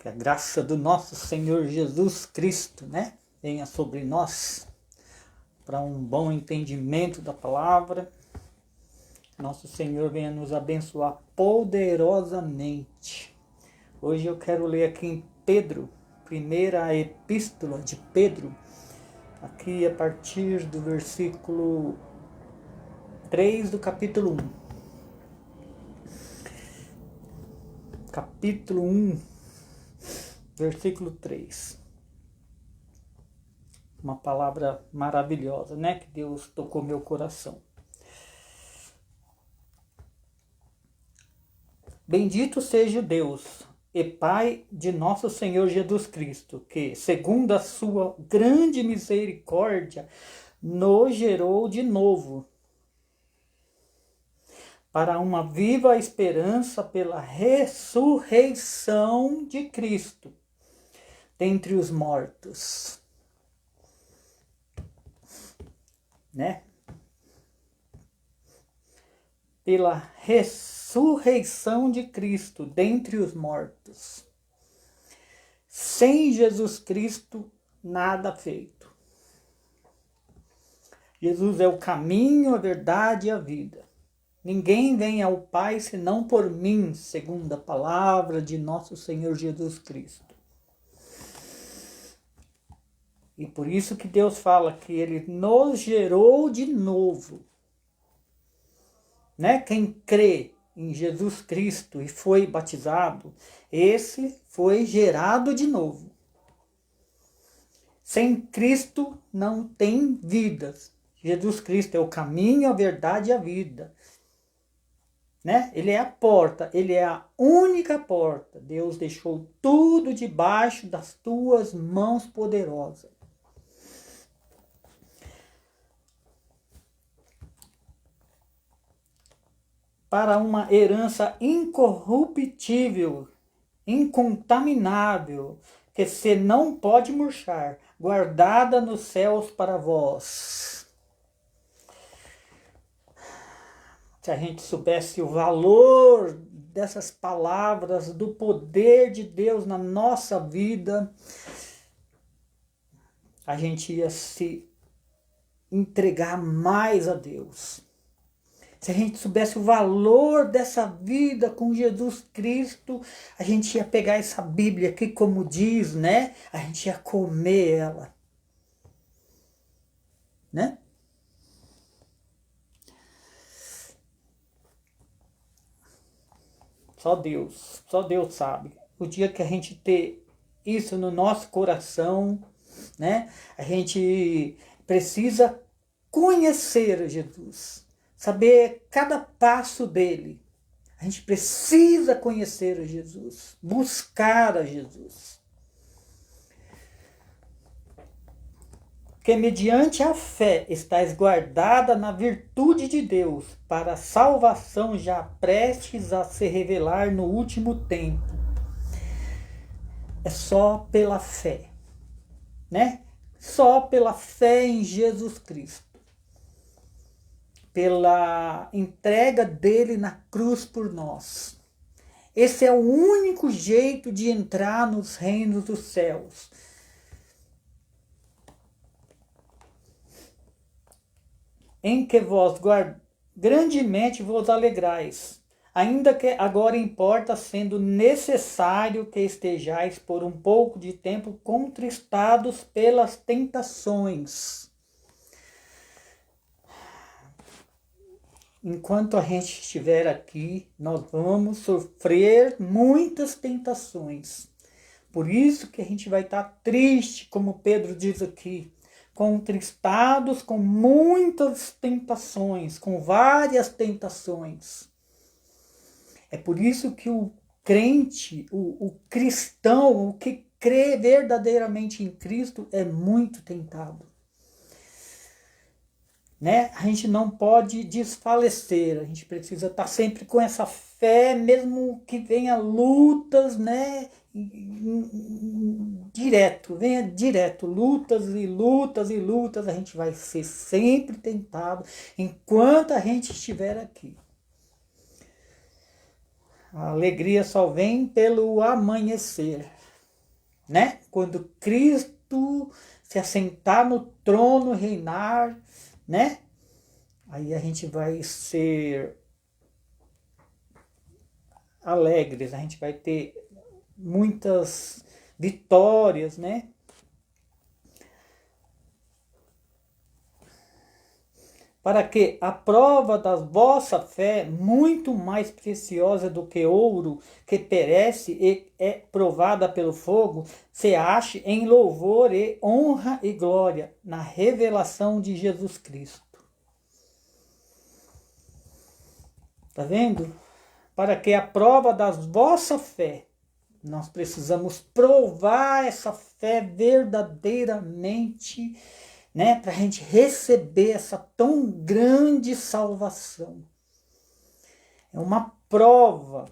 Que a graça do nosso Senhor Jesus Cristo, venha sobre nós, para um bom entendimento da palavra. Nosso Senhor venha nos abençoar poderosamente. Hoje eu quero ler aqui em Pedro, primeira epístola de Pedro, aqui a partir do versículo 3 do capítulo 1. Capítulo 1, versículo 3. Uma palavra maravilhosa, que Deus tocou meu coração. Bendito seja o Deus e Pai de nosso Senhor Jesus Cristo, que, segundo a sua grande misericórdia, nos gerou de novo para uma viva esperança pela ressurreição de Cristo dentre os mortos. Pela ressurreição de Cristo dentre os mortos. Sem Jesus Cristo, nada feito. Jesus é o caminho, a verdade e a vida. Ninguém vem ao Pai senão por mim, segundo a palavra de nosso Senhor Jesus Cristo. E por isso que Deus fala que Ele nos gerou de novo. Quem crê em Jesus Cristo e foi batizado, esse foi gerado de novo. Sem Cristo não tem vida. Jesus Cristo é o caminho, a verdade e a vida. Ele é a porta, Ele é a única porta. Deus deixou tudo debaixo das tuas mãos poderosas. Para uma herança incorruptível, incontaminável, que se não pode murchar, guardada nos céus para vós. Se a gente soubesse o valor dessas palavras, do poder de Deus na nossa vida, a gente ia se entregar mais a Deus. Se a gente soubesse o valor dessa vida com Jesus Cristo, a gente ia pegar essa Bíblia aqui, como diz, a gente ia comer ela. Só Deus sabe. O dia que a gente ter isso no nosso coração, a gente precisa conhecer Jesus, saber cada passo dele. A gente precisa conhecer a Jesus, buscar a Jesus. Porque mediante a fé estás guardada na virtude de Deus, para a salvação já prestes a se revelar no último tempo. É só pela fé, Só pela fé em Jesus Cristo. Pela entrega dele na cruz por nós. Esse é o único jeito de entrar nos reinos dos céus. Em que vós grandemente vos alegrais, ainda que agora importa, sendo necessário que estejais por um pouco de tempo contristados pelas tentações. Enquanto a gente estiver aqui, nós vamos sofrer muitas tentações. Por isso que a gente vai estar triste, como Pedro diz aqui, contristados com muitas tentações, com várias tentações. É por isso que o crente, o cristão, o que crê verdadeiramente em Cristo é muito tentado. A gente não pode desfalecer, a gente precisa estar sempre com essa fé, mesmo que venha lutas, venha direto, lutas e lutas e lutas, a gente vai ser sempre tentado enquanto a gente estiver aqui. A alegria só vem pelo amanhecer. né? Quando Cristo se assentar no trono, reinar, né? Aí a gente vai ser alegres, a gente vai ter muitas vitórias, né? Para que a prova da vossa fé, muito mais preciosa do que ouro, que perece e é provada pelo fogo, se ache em louvor e honra e glória na revelação de Jesus Cristo. Tá vendo? Para que a prova da vossa fé, nós precisamos provar essa fé verdadeiramente, né, para a gente receber essa tão grande salvação. É uma prova,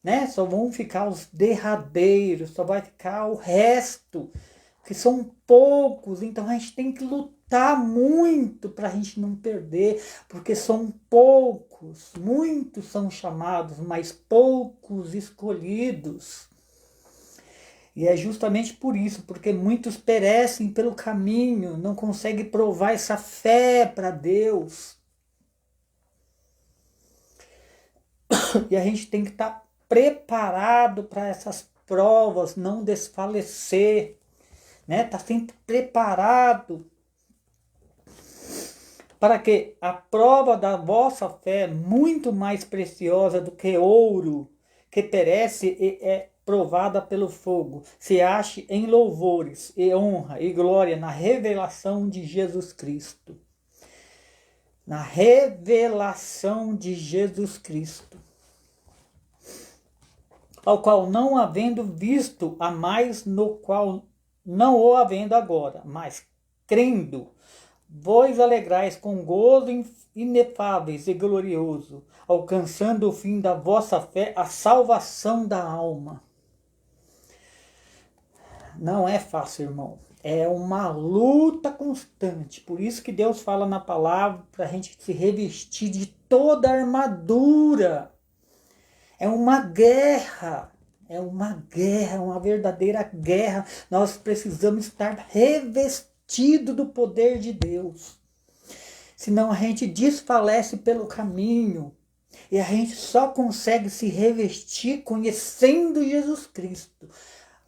né? Só vão ficar os derradeiros, só vai ficar o resto, que são poucos. Então a gente tem que lutar muito para a gente não perder, porque são poucos. Muitos são chamados, mas poucos escolhidos. E é justamente por isso, porque muitos perecem pelo caminho, não conseguem provar essa fé para Deus. E a gente tem que estar preparado para essas provas, não desfalecer, né? Tá sempre preparado para que a prova da vossa fé, muito mais preciosa do que ouro, que perece e é provada pelo fogo, se ache em louvores e honra e glória na revelação de Jesus Cristo. Na revelação de Jesus Cristo. Ao qual não havendo visto a mais, no qual não o havendo agora, mas crendo, vós alegrais com gozo inefáveis e glorioso, alcançando o fim da vossa fé, a salvação da alma. Não é fácil, irmão. É uma luta constante. Por isso que Deus fala na palavra para a gente se revestir de toda a armadura. É uma guerra. É uma guerra, uma verdadeira guerra. Nós precisamos estar revestidos do poder de Deus. Senão a gente desfalece pelo caminho. E a gente só consegue se revestir conhecendo Jesus Cristo.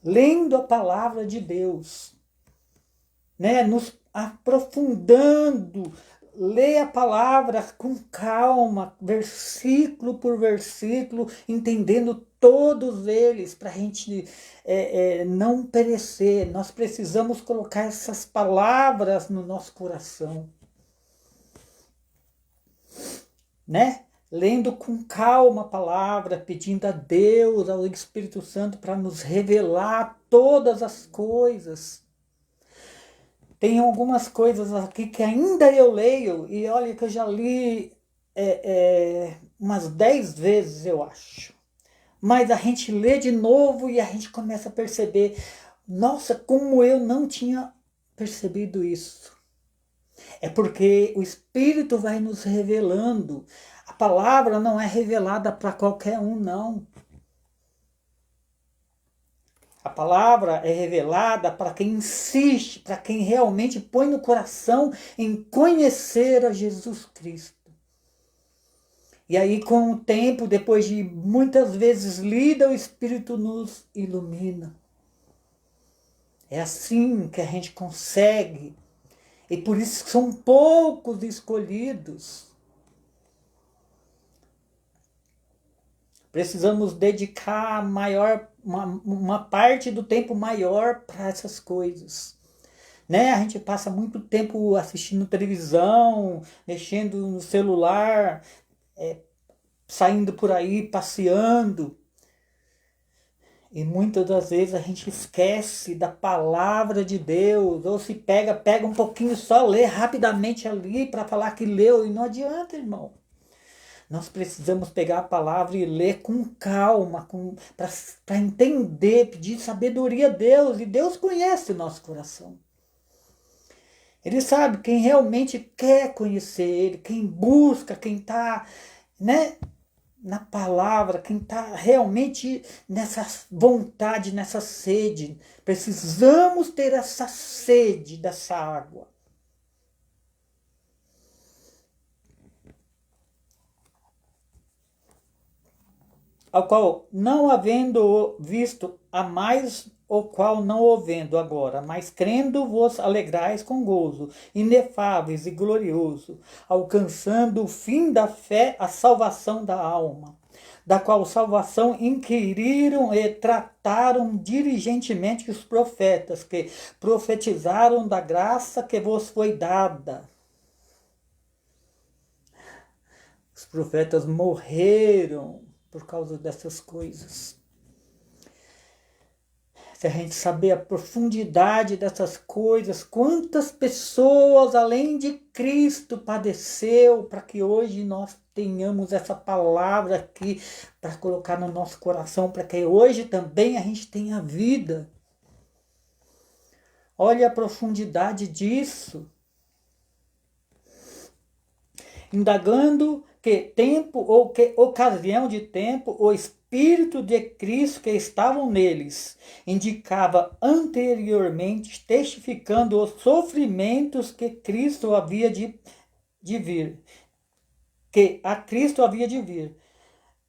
Lendo a palavra de Deus, né? Nos aprofundando, ler a palavra com calma, versículo por versículo, entendendo todos eles, para a gente não perecer. Nós precisamos colocar essas palavras no nosso coração, né? Lendo com calma a palavra, pedindo a Deus, ao Espírito Santo, para nos revelar todas as coisas. Tem algumas coisas aqui que ainda eu leio, e olha que eu já li umas 10 vezes, eu acho. Mas a gente lê de novo e a gente começa a perceber, nossa, como eu não tinha percebido isso. É porque o Espírito vai nos revelando. A palavra não é revelada para qualquer um, não. A palavra é revelada para quem insiste, para quem realmente põe no coração em conhecer a Jesus Cristo. E aí, com o tempo, depois de muitas vezes lida, o Espírito nos ilumina. É assim que a gente consegue. E por isso são poucos escolhidos. Precisamos dedicar uma parte do tempo maior para essas coisas. Né? A gente passa muito tempo assistindo televisão, mexendo no celular, saindo por aí, passeando. E muitas das vezes a gente esquece da palavra de Deus, ou se pega um pouquinho só, lê rapidamente ali para falar que leu, e não adianta, irmão. Nós precisamos pegar a palavra e ler com calma, para entender, pedir sabedoria a Deus, e Deus conhece o nosso coração. Ele sabe quem realmente quer conhecer Ele, quem busca, quem está, né, na palavra, quem está realmente nessa vontade, nessa sede. Precisamos ter essa sede dessa água. Ao qual, não havendo visto a mais, o qual não o vendo agora, mas crendo vos alegrais com gozo, inefáveis e glorioso, alcançando o fim da fé, a salvação da alma, da qual salvação inquiriram e trataram diligentemente os profetas, que profetizaram da graça que vos foi dada. Os profetas morreram por causa dessas coisas. Se a gente saber a profundidade dessas coisas, quantas pessoas além de Cristo padeceu para que hoje nós tenhamos essa palavra aqui para colocar no nosso coração, para que hoje também a gente tenha vida. Olha a profundidade disso. Indagando que tempo ou que ocasião de tempo o Espírito de Cristo que estavam neles indicava anteriormente, testificando os sofrimentos que Cristo havia de vir, que a Cristo havia de vir,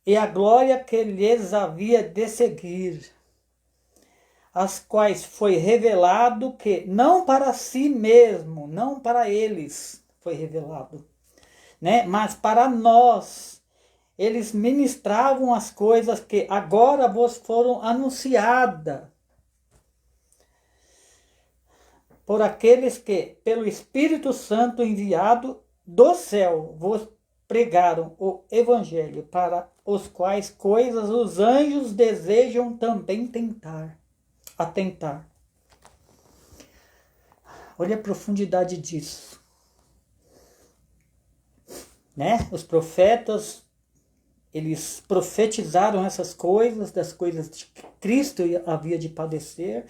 e a glória que lhes havia de seguir, as quais foi revelado que não para si mesmo, não para eles foi revelado, né? Mas para nós, eles ministravam as coisas que agora vos foram anunciadas por aqueles que, pelo Espírito Santo enviado do céu, vos pregaram o Evangelho, para os quais coisas os anjos desejam também atentar. Olha a profundidade disso. Né? Os profetas, eles profetizaram essas coisas, das coisas que Cristo havia de padecer,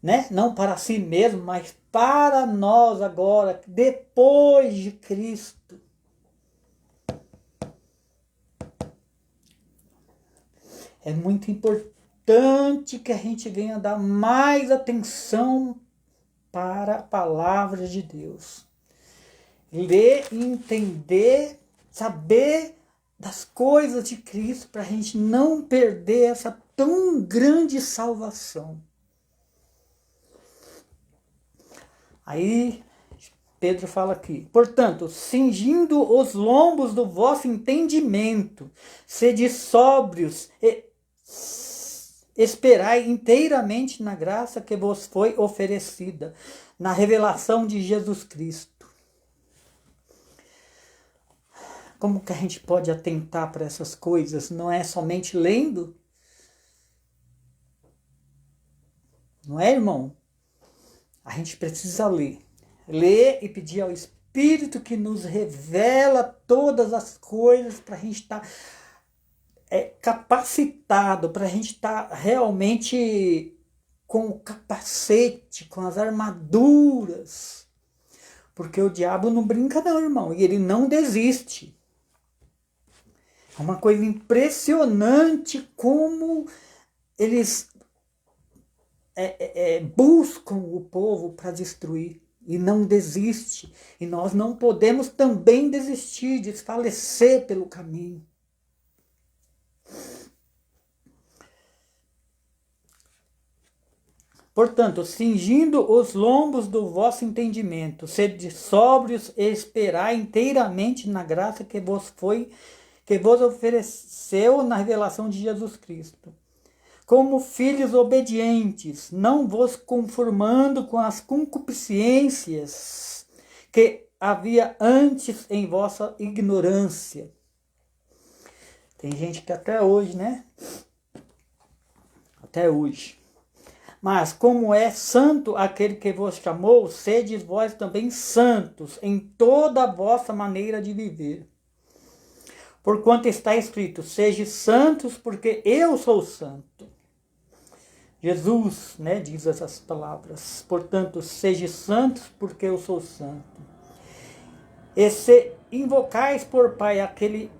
né? Não para si mesmo, mas para nós agora, depois de Cristo. É muito importante que a gente venha dar mais atenção para a palavra de Deus. Ler e entender, saber das coisas de Cristo, para a gente não perder essa tão grande salvação. Aí Pedro fala aqui: portanto, cingindo os lombos do vosso entendimento, sede sóbrios e esperai inteiramente na graça que vos foi oferecida, na revelação de Jesus Cristo. Como que a gente pode atentar para essas coisas? Não é somente lendo? Não é, irmão? A gente precisa ler. Ler e pedir ao Espírito que nos revela todas as coisas para a gente estar capacitado, para a gente estar realmente com o capacete, com as armaduras. Porque o diabo não brinca não, irmão. E ele não desiste. É uma coisa impressionante como eles buscam o povo para destruir e não desiste. E nós não podemos também desistir, desfalecer pelo caminho. Portanto, cingindo os lombos do vosso entendimento, sede sóbrios e esperai inteiramente na graça que vos ofereceu na revelação de Jesus Cristo. Como filhos obedientes, não vos conformando com as concupiscências que havia antes em vossa ignorância. Tem gente que até hoje, né? Até hoje. Mas como é santo aquele que vos chamou, sedes vós também santos em toda a vossa maneira de viver. Porquanto está escrito: sede santos, porque eu sou santo. Jesus, né, diz essas palavras. Portanto, sede santos, porque eu sou santo. E se invocais por Pai aquele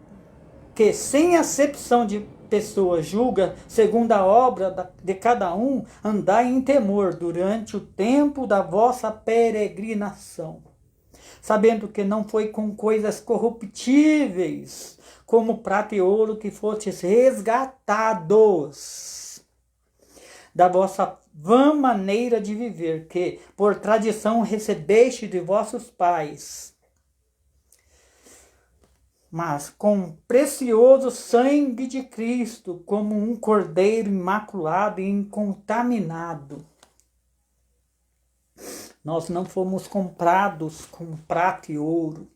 que sem acepção de pessoa julga segundo a obra de cada um, andai em temor durante o tempo da vossa peregrinação, sabendo que não foi com coisas corruptíveis, como prata e ouro, que fostes resgatados da vossa vã maneira de viver, que por tradição recebeste de vossos pais, mas com precioso sangue de Cristo, como um cordeiro imaculado e incontaminado. Nós não fomos comprados com prata e ouro,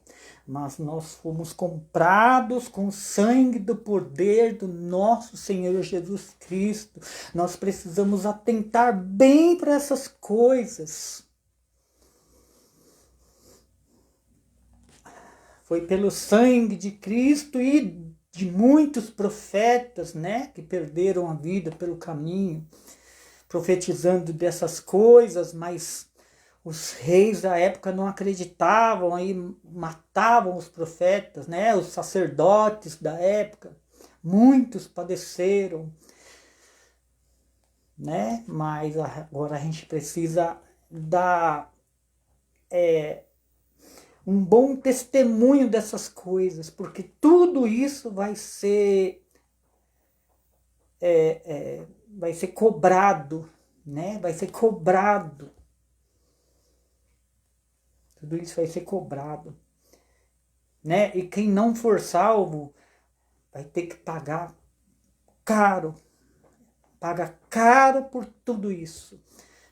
mas nós fomos comprados com o sangue do poder do nosso Senhor Jesus Cristo. Nós precisamos atentar bem para essas coisas. Foi pelo sangue de Cristo e de muitos profetas, né, que perderam a vida pelo caminho, profetizando dessas coisas, mas os reis da época não acreditavam, aí matavam os profetas, né, os sacerdotes da época. Muitos padeceram, né, mas agora a gente precisa dar um bom testemunho dessas coisas, porque tudo isso vai ser cobrado, né? Vai ser cobrado. Tudo isso vai ser cobrado, né? E quem não for salvo vai ter que pagar caro. Paga caro por tudo isso.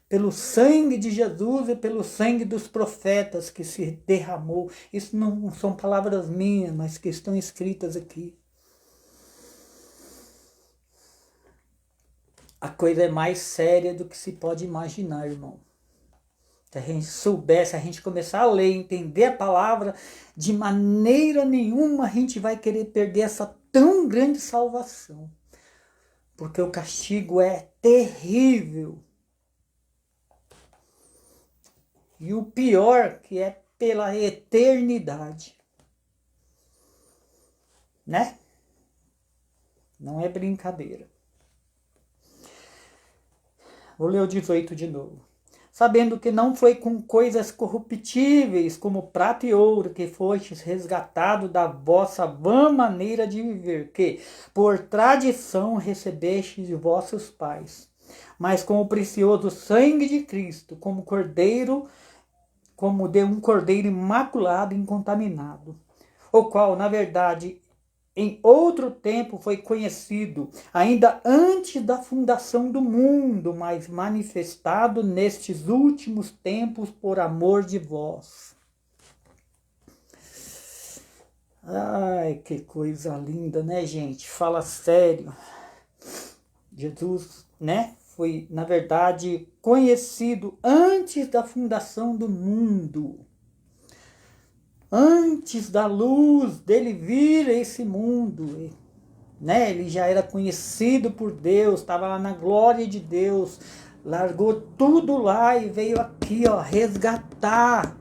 Pelo sangue de Jesus e pelo sangue dos profetas que se derramou. Isso não são palavras minhas, mas que estão escritas aqui. A coisa é mais séria do que se pode imaginar, irmão. Se a gente souber, se a gente começar a ler, entender a palavra, de maneira nenhuma a gente vai querer perder essa tão grande salvação. Porque o castigo é terrível. E o pior que é pela eternidade. Né? Não é brincadeira. Vou ler o 18 de novo. Sabendo que não foi com coisas corruptíveis, como prata e ouro, que fostes resgatado da vossa vã maneira de viver, que por tradição recebestes de vossos pais, mas com o precioso sangue de Cristo, como de um cordeiro imaculado e incontaminado, o qual, na verdade, em outro tempo foi conhecido, ainda antes da fundação do mundo, mas manifestado nestes últimos tempos por amor de vós. Ai, que coisa linda, né, gente? Fala sério. Jesus, né? Foi, na verdade, conhecido antes da fundação do mundo. Antes da luz dele vir a esse mundo, né? Ele já era conhecido por Deus, estava lá na glória de Deus, largou tudo lá e veio aqui, ó, resgatar.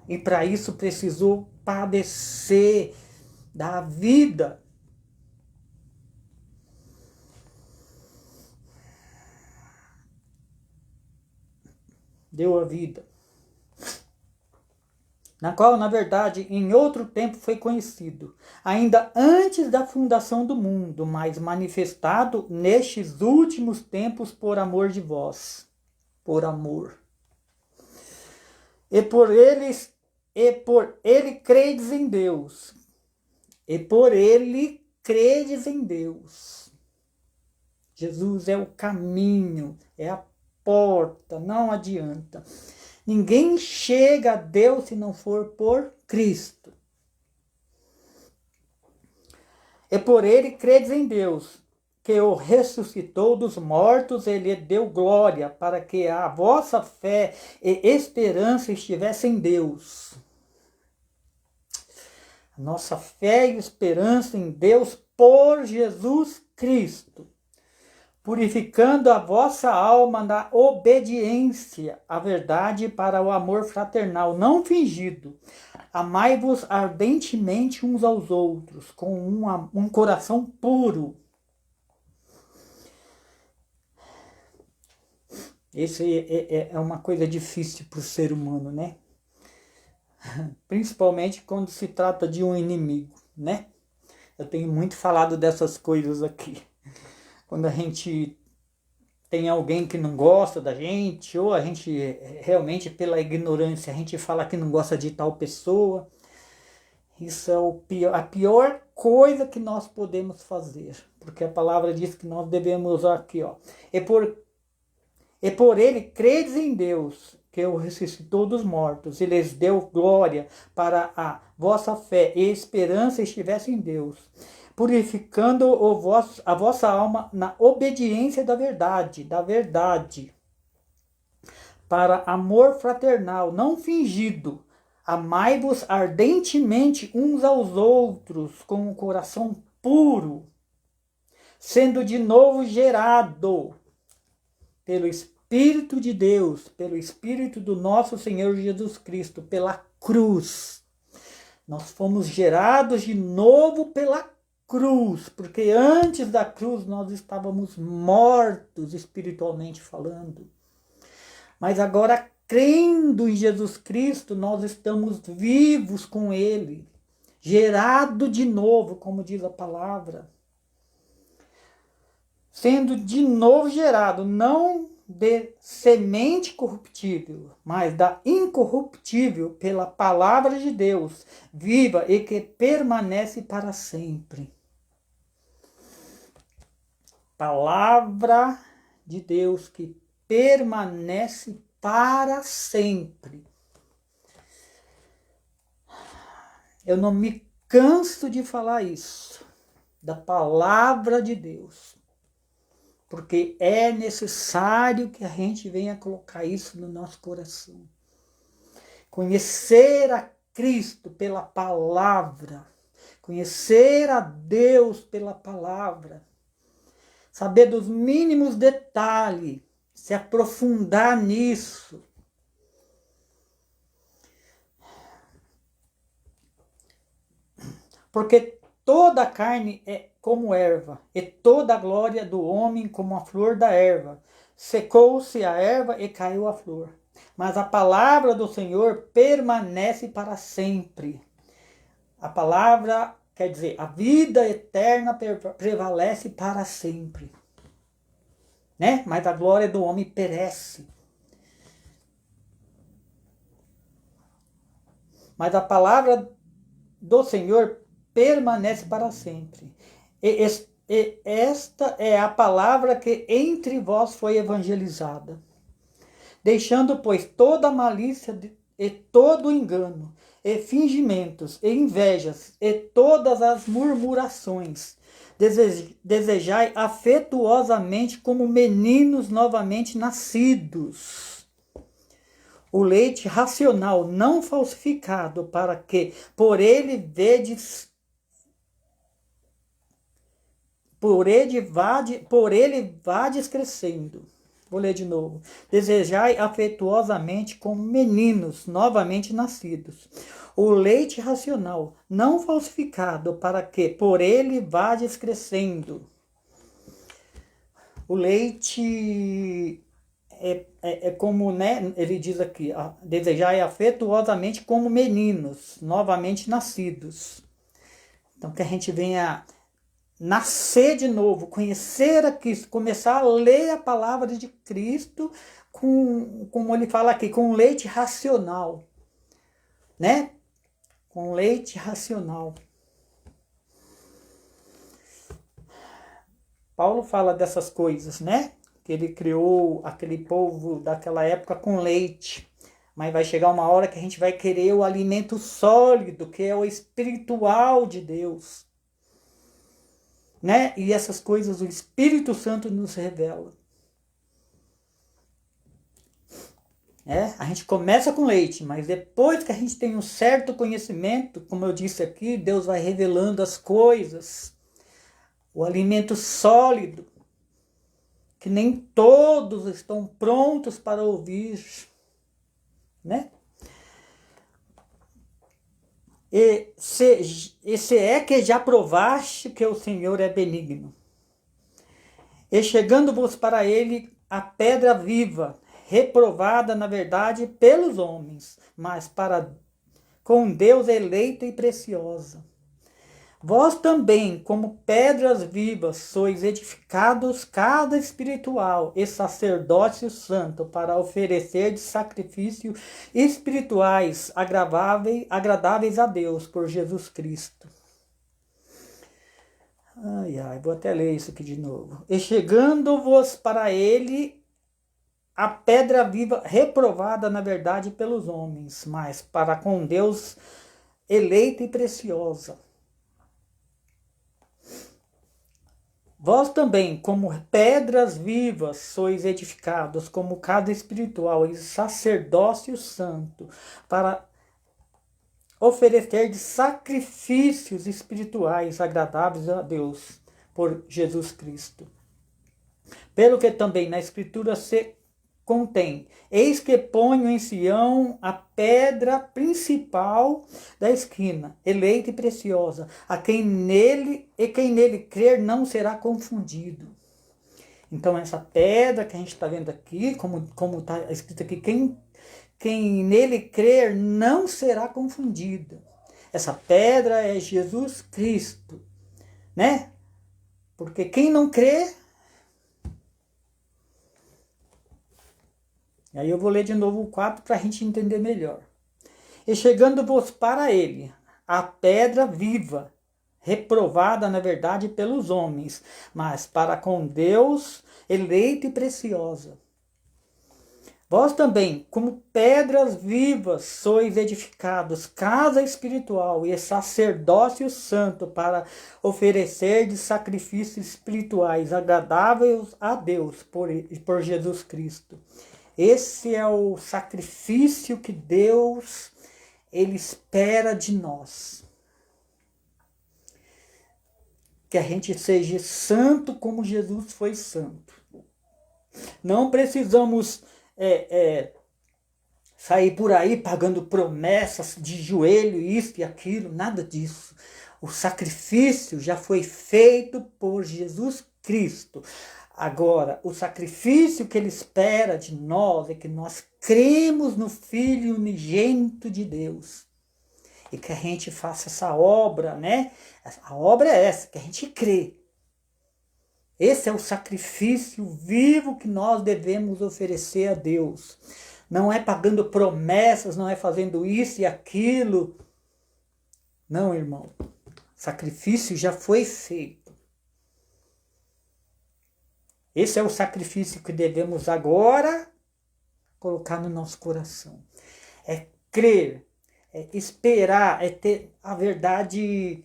E para isso precisou padecer da vida. Deu a vida. Na qual, na verdade, em outro tempo foi conhecido, ainda antes da fundação do mundo, mas manifestado nestes últimos tempos por amor de vós. Por amor. E por ele credes em Deus. E por ele credes em Deus. Jesus é o caminho, é a porta, não adianta. Ninguém chega a Deus se não for por Cristo. E por ele credes em Deus, que o ressuscitou dos mortos e lhe deu glória, para que a vossa fé e esperança estivessem em Deus. Nossa fé e esperança em Deus por Jesus Cristo, purificando a vossa alma na obediência à verdade para o amor fraternal, não fingido, Amai-vos ardentemente uns aos outros, com um coração puro. Esse é uma coisa difícil para o ser humano, né? Principalmente quando se trata de um inimigo, né? Eu tenho muito falado dessas coisas aqui. Quando a gente tem alguém que não gosta da gente, ou a gente realmente pela ignorância, a gente fala que não gosta de tal pessoa. Isso é a pior coisa que nós podemos fazer. Porque a palavra diz que nós devemos usar aqui, ó. E por ele credes em Deus, que o ressuscitou dos mortos, e lhes deu glória, para a vossa fé e esperança estivesse em Deus, purificando a vossa alma na obediência da verdade, para amor fraternal, não fingido. Amai-vos ardentemente uns aos outros, com o coração puro, sendo de novo gerado pelo Espírito de Deus, pelo Espírito do nosso Senhor Jesus Cristo, pela cruz. Nós fomos gerados de novo pela cruz, porque antes da cruz nós estávamos mortos espiritualmente falando. Mas agora, crendo em Jesus Cristo, nós estamos vivos com Ele, gerado de novo, como diz a palavra. Sendo de novo gerado, não de semente corruptível, mas da incorruptível pela palavra de Deus, viva e que permanece para sempre. Palavra de Deus que permanece para sempre. Eu não me canso de falar isso, da palavra de Deus. Porque é necessário que a gente venha colocar isso no nosso coração. Conhecer a Cristo pela palavra. Conhecer a Deus pela palavra. Saber dos mínimos detalhes. Se aprofundar nisso. Porque toda a carne é como erva, e toda a glória do homem como a flor da erva. Secou-se a erva e caiu a flor. Mas a palavra do Senhor permanece para sempre. A palavra, quer dizer, a vida eterna prevalece para sempre. Né? Mas a glória do homem perece. Mas a palavra do Senhor permanece para sempre. E esta é a palavra que entre vós foi evangelizada. Deixando, pois, toda a malícia e todo o engano, e fingimentos, e invejas, e todas as murmurações. Desejai afetuosamente como meninos novamente nascidos. O leite racional, não falsificado, para que por ele vades crescendo. Vou ler de novo. Desejai afetuosamente como meninos novamente nascidos. O leite racional, não falsificado, para que por ele vades crescendo. O leite é como, né? Ele diz aqui, desejai afetuosamente como meninos novamente nascidos. Então que a gente venha nascer de novo, conhecer a Cristo, começar a ler a palavra de Cristo como ele fala aqui, com leite racional, né? Com leite racional. Paulo fala dessas coisas, né? Que ele criou aquele povo daquela época com leite. Mas vai chegar uma hora que a gente vai querer o alimento sólido, que é o espiritual de Deus. Né? E essas coisas o Espírito Santo nos revela. A gente começa com leite, mas depois que a gente tem um certo conhecimento, como eu disse aqui, Deus vai revelando as coisas. O alimento sólido, que nem todos estão prontos para ouvir. Né? e se é que já provaste que o Senhor é benigno. E chegando-vos para ele a pedra viva, reprovada na verdade pelos homens, mas para com Deus eleita e preciosa. Vós também, como pedras vivas, sois edificados casa espiritual e sacerdócio santo para oferecer de sacrifícios espirituais agradáveis a Deus por Jesus Cristo. Vou até ler isso aqui de novo. E chegando-vos para ele a pedra viva, reprovada na verdade pelos homens, mas para com Deus eleita e preciosa. Vós também, como pedras vivas, sois edificados como casa espiritual e sacerdócio santo, para oferecer de sacrifícios espirituais agradáveis a Deus por Jesus Cristo. Pelo que também na Escritura se contém: eis que ponho em Sião a pedra principal da esquina, eleita e preciosa, quem nele crer não será confundido. Então essa pedra que a gente está vendo aqui, como está escrito aqui, quem nele crer não será confundido. Essa pedra é Jesus Cristo, né? Porque quem não crê... Aí eu vou ler de novo o 4 para a gente entender melhor. E chegando-vos para ele, a pedra viva, reprovada na verdade pelos homens, mas para com Deus eleita e preciosa. Vós também, como pedras vivas, sois edificados casa espiritual e sacerdócio santo para oferecer de sacrifícios espirituais agradáveis a Deus por Jesus Cristo. Esse é o sacrifício que Deus ele espera de nós. Que a gente seja santo como Jesus foi santo. Não precisamos sair por aí pagando promessas de joelho, isso e aquilo, nada disso. O sacrifício já foi feito por Jesus Cristo. Agora, o sacrifício que ele espera de nós é que nós cremos no Filho unigênito de Deus. E que a gente faça essa obra, né? A obra é essa, que a gente crê. Esse é o sacrifício vivo que nós devemos oferecer a Deus. Não é pagando promessas, não é fazendo isso e aquilo. Não, irmão. O sacrifício já foi feito. Esse é o sacrifício que devemos agora colocar no nosso coração. É crer, é esperar, é ter a verdade,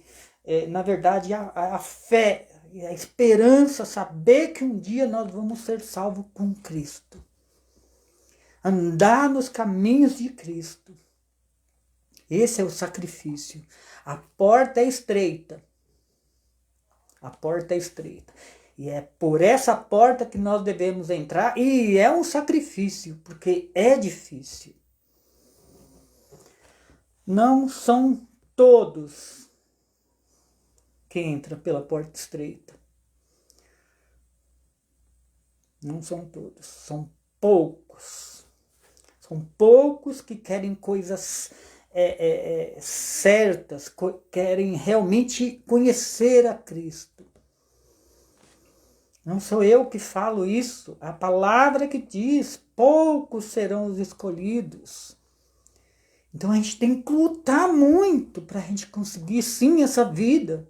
na verdade a fé, a esperança, saber que um dia nós vamos ser salvos com Cristo. Andar nos caminhos de Cristo. Esse é o sacrifício. A porta é estreita. A porta é estreita. E é por essa porta que nós devemos entrar. E é um sacrifício, porque é difícil. Não são todos que entram pela porta estreita. Não são todos. São poucos. São poucos que querem coisas certas, querem realmente conhecer a Cristo. Não sou eu que falo isso, a palavra que diz, poucos serão os escolhidos. Então a gente tem que lutar muito para a gente conseguir sim essa vida.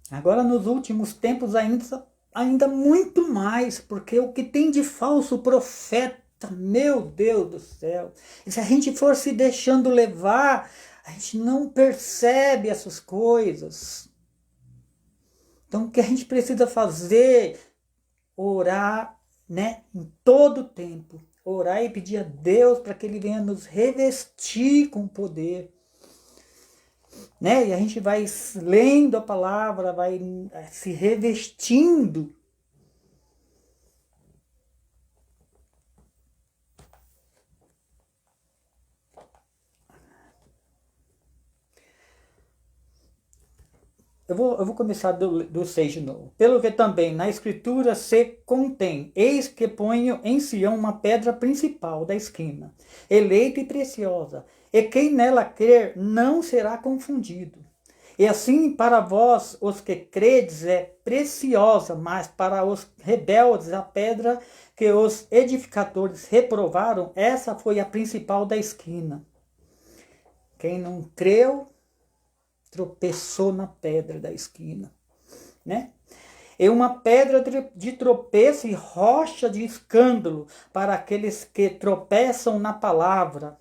Agora nos últimos tempos ainda muito mais, porque o que tem de falso profeta, meu Deus do céu, e se a gente for se deixando levar, a gente não percebe essas coisas. Então, o que a gente precisa fazer? Orar, né? Em todo tempo. Orar e pedir a Deus para que Ele venha nos revestir com poder. Né? E a gente vai lendo a palavra, vai se revestindo. eu vou começar do 6 de novo. Pelo que também na escritura se contém, eis que ponho em Sião uma pedra principal da esquina, eleita e preciosa, e quem nela crer não será confundido. E assim para vós, os que credes, é preciosa, mas para os rebeldes a pedra que os edificadores reprovaram, essa foi a principal da esquina. Quem não creu, tropeçou na pedra da esquina, né? É uma pedra de tropeço e rocha de escândalo para aqueles que tropeçam na palavra,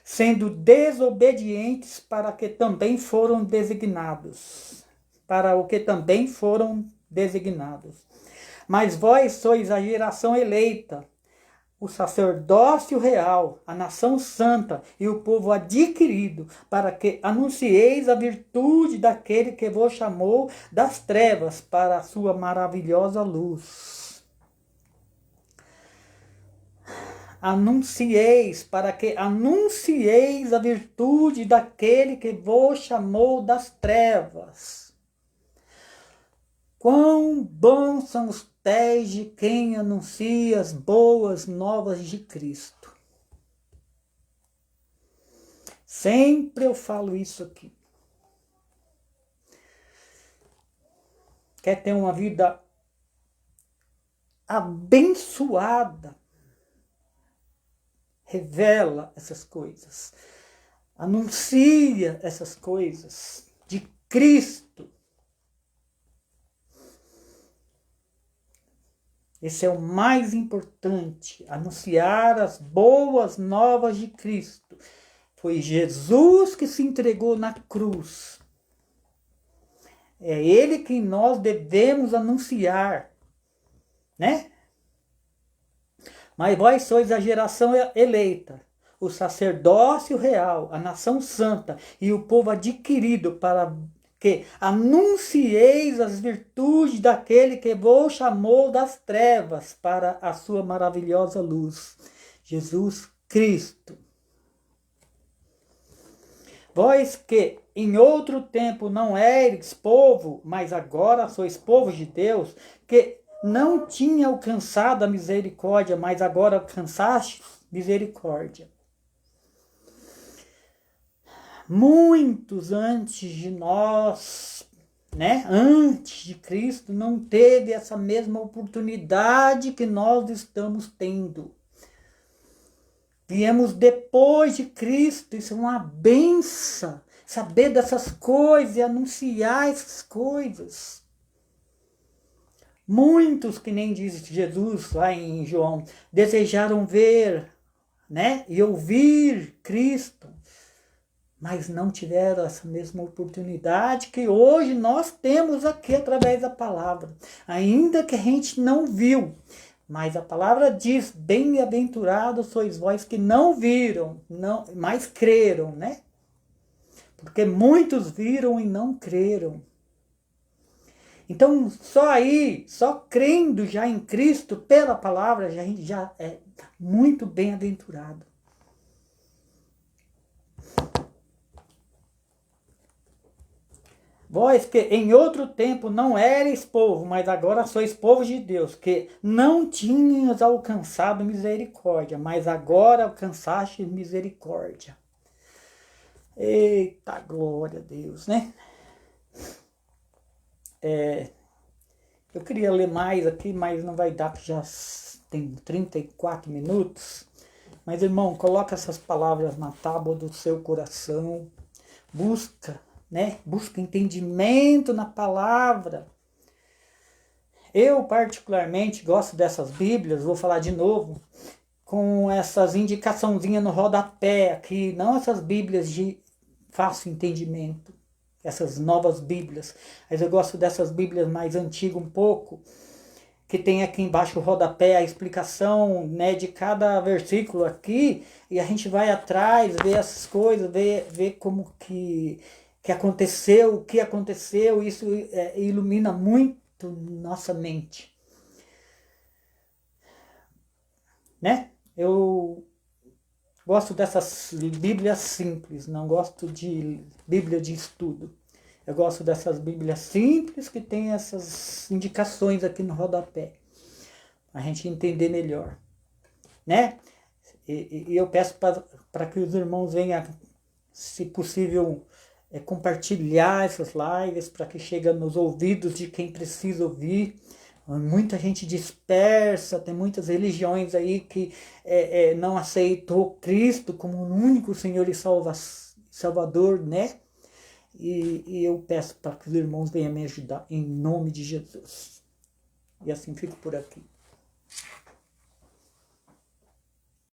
sendo desobedientes para que também foram designados, para o que também foram designados. Mas vós sois a geração eleita, o sacerdócio real, a nação santa e o povo adquirido, para que anuncieis a virtude daquele que vos chamou das trevas para a sua maravilhosa luz. Anuncieis, para que anuncieis a virtude daquele que vos chamou das trevas. Quão bons são os pés de quem anuncia as boas novas de Cristo. Sempre eu falo isso aqui. Quer ter uma vida abençoada? Revela essas coisas. Anuncia essas coisas de Cristo. Esse é o mais importante, anunciar as boas novas de Cristo. Foi Jesus que se entregou na cruz. É Ele que nós devemos anunciar, né? Mas vós sois a geração eleita, o sacerdócio real, a nação santa e o povo adquirido para que anuncieis as virtudes daquele que vos chamou das trevas para a sua maravilhosa luz, Jesus Cristo. Vós que em outro tempo não eres povo, mas agora sois povo de Deus, que não tinha alcançado a misericórdia, mas agora alcançaste misericórdia. Muitos antes de nós, né, antes de Cristo, não teve essa mesma oportunidade que nós estamos tendo. Viemos depois de Cristo, isso é uma benção, saber dessas coisas e anunciar essas coisas. Muitos, que nem diz Jesus lá em João, desejaram ver, né, e ouvir Cristo, mas não tiveram essa mesma oportunidade que hoje nós temos aqui através da palavra. Ainda que a gente não viu, mas a palavra diz, bem-aventurados sois vós que não viram, não, mas creram, né? Porque muitos viram e não creram. Então, só crendo já em Cristo, pela palavra, a gente já é muito bem-aventurado. Vós que em outro tempo não eres povo, mas agora sois povo de Deus, que não tinhas alcançado misericórdia, mas agora alcançaste misericórdia. Eita, glória a Deus, né? Eu queria ler mais aqui, mas não vai dar, porque já tem 34 minutos. Mas, irmão, coloca essas palavras na tábua do seu coração. Busca, né? Busca entendimento na palavra. Eu, particularmente, gosto dessas Bíblias, vou falar de novo, com essas indicaçãozinhas no rodapé aqui, não essas Bíblias de fácil entendimento, essas novas Bíblias. Mas eu gosto dessas Bíblias mais antigas um pouco, que tem aqui embaixo o rodapé, a explicação, né, de cada versículo aqui, e a gente vai atrás, ver essas coisas, ver como que aconteceu, o que aconteceu, isso ilumina muito nossa mente. Né? Eu gosto dessas Bíblias simples, não gosto de Bíblia de estudo. Eu gosto dessas Bíblias simples que tem essas indicações aqui no rodapé, a gente entender melhor, né? E eu peço para que os irmãos venham, se possível, compartilhar essas lives para que chegue nos ouvidos de quem precisa ouvir. Muita gente dispersa, tem muitas religiões aí que não aceitou Cristo como o único Senhor e Salvador, né? E eu peço para que os irmãos venham me ajudar em nome de Jesus. E assim fico por aqui.